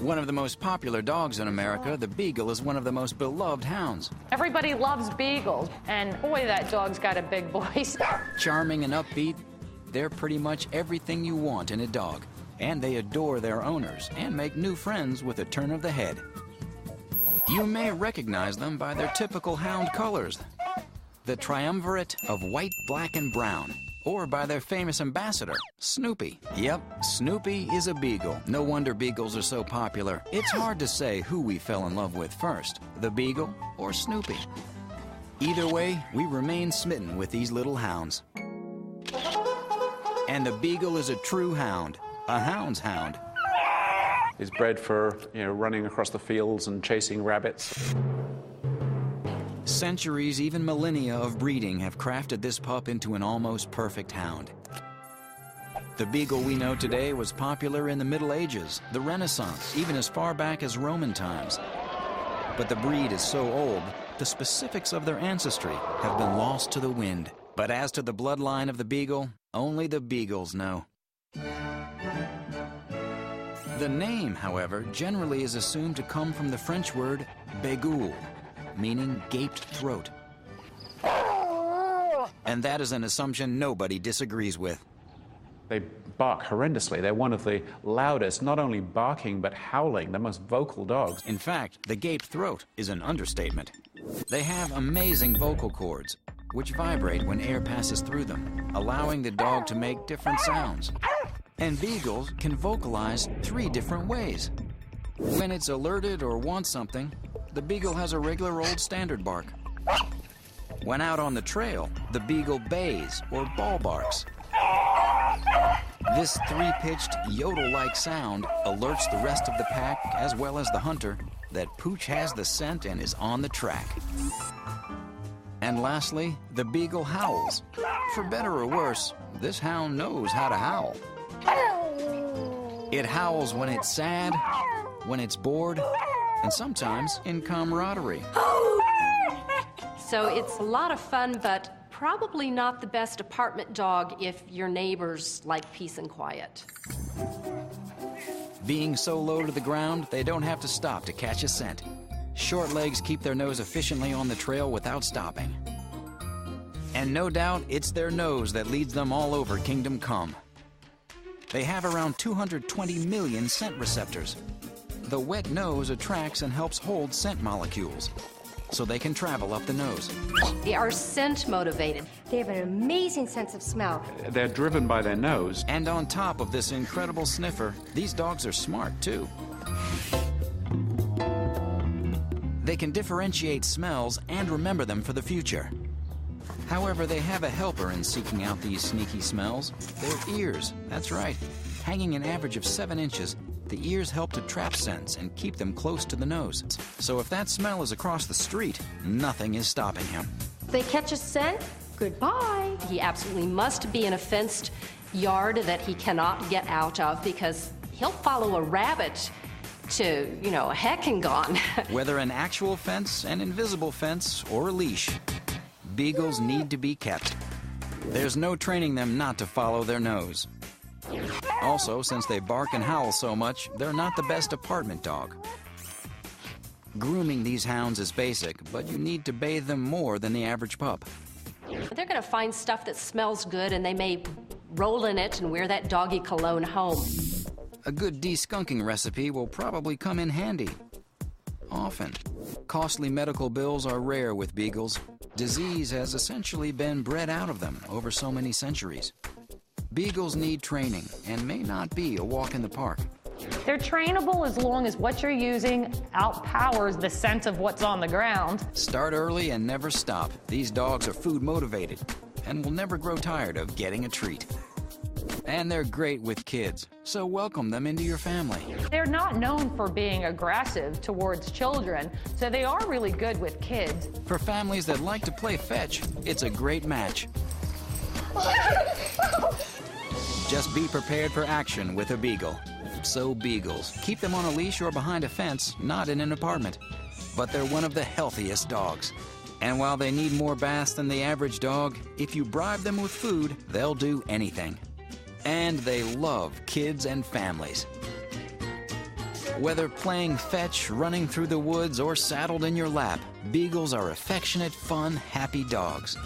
One of the most popular dogs in America, the beagle is one of the most beloved hounds. Everybody loves beagles, and boy, that dog's got a big voice. Charming and upbeat, they're pretty much everything you want in a dog. And they adore their owners and make new friends with a turn of the head. You may recognize them by their typical hound colors, the triumvirate of white, black, and brown, or by their famous ambassador, Snoopy. Yep, Snoopy is a beagle. No wonder beagles are so popular. It's hard to say who we fell in love with first, the beagle or Snoopy. Either way, we remain smitten with these little hounds. And the beagle is a true hound, a hound's hound. He's bred for, running across the fields and chasing rabbits. Centuries, even millennia of breeding have crafted this pup into an almost perfect hound. The beagle we know today was popular in the Middle Ages, the Renaissance, even as far back as Roman times. But the breed is so old, the specifics of their ancestry have been lost to the wind. But as to the bloodline of the beagle, only the beagles know. The name, however, generally is assumed to come from the French word beagle, meaning gaped throat. And that is an assumption nobody disagrees with. They bark horrendously. They're one of the loudest, not only barking, but howling, the most vocal dogs. In fact, the gaped throat is an understatement. They have amazing vocal cords, which vibrate when air passes through them, allowing the dog to make different sounds. And beagles can vocalize 3 different ways. When it's alerted or wants something, the beagle has a regular old standard bark. When out on the trail, the beagle bays or ball barks. This 3-pitched yodel-like sound alerts the rest of the pack, as well as the hunter, that Pooch has the scent and is on the track. And lastly, the beagle howls. For better or worse, this hound knows how to howl. It howls when it's sad, when it's bored, and sometimes in camaraderie. So it's a lot of fun, but probably not the best apartment dog if your neighbors like peace and quiet. Being so low to the ground, they don't have to stop to catch a scent. Short legs keep their nose efficiently on the trail without stopping. And no doubt, it's their nose that leads them all over Kingdom Come. They have around 220 million scent receptors. The wet nose attracts and helps hold scent molecules, so they can travel up the nose. They are scent motivated. They have an amazing sense of smell. They're driven by their nose. And on top of this incredible sniffer, these dogs are smart too. They can differentiate smells and remember them for the future. However, they have a helper in seeking out these sneaky smells. Their ears, that's right. Hanging an average of 7 inches, the ears help to trap scents and keep them close to the nose. So if that smell is across the street, nothing is stopping him. They catch a scent, goodbye. He absolutely must be in a fenced yard that he cannot get out of, because he'll follow a rabbit to, a heck and gone. Whether an actual fence, an invisible fence, or a leash, beagles need to be kept. There's no training them not to follow their nose. Also, since they bark and howl so much, they're not the best apartment dog. Grooming these hounds is basic, but you need to bathe them more than the average pup. They're going to find stuff that smells good, and they may roll in it and wear that doggy cologne home. A good de-skunking recipe will probably come in handy. Often. Costly medical bills are rare with beagles. Disease has essentially been bred out of them over so many centuries. Beagles need training and may not be a walk in the park. They're trainable as long as what you're using outpowers the scent of what's on the ground. Start early and never stop. These dogs are food motivated and will never grow tired of getting a treat. And they're great with kids, so welcome them into your family. They're not known for being aggressive towards children, so they are really good with kids. For families that like to play fetch, it's a great match. Just be prepared for action with a beagle. So beagles, keep them on a leash or behind a fence, not in an apartment. But they're one of the healthiest dogs. And while they need more baths than the average dog, if you bribe them with food, they'll do anything. And they love kids and families. Whether playing fetch, running through the woods, or saddled in your lap, beagles are affectionate, fun, happy dogs.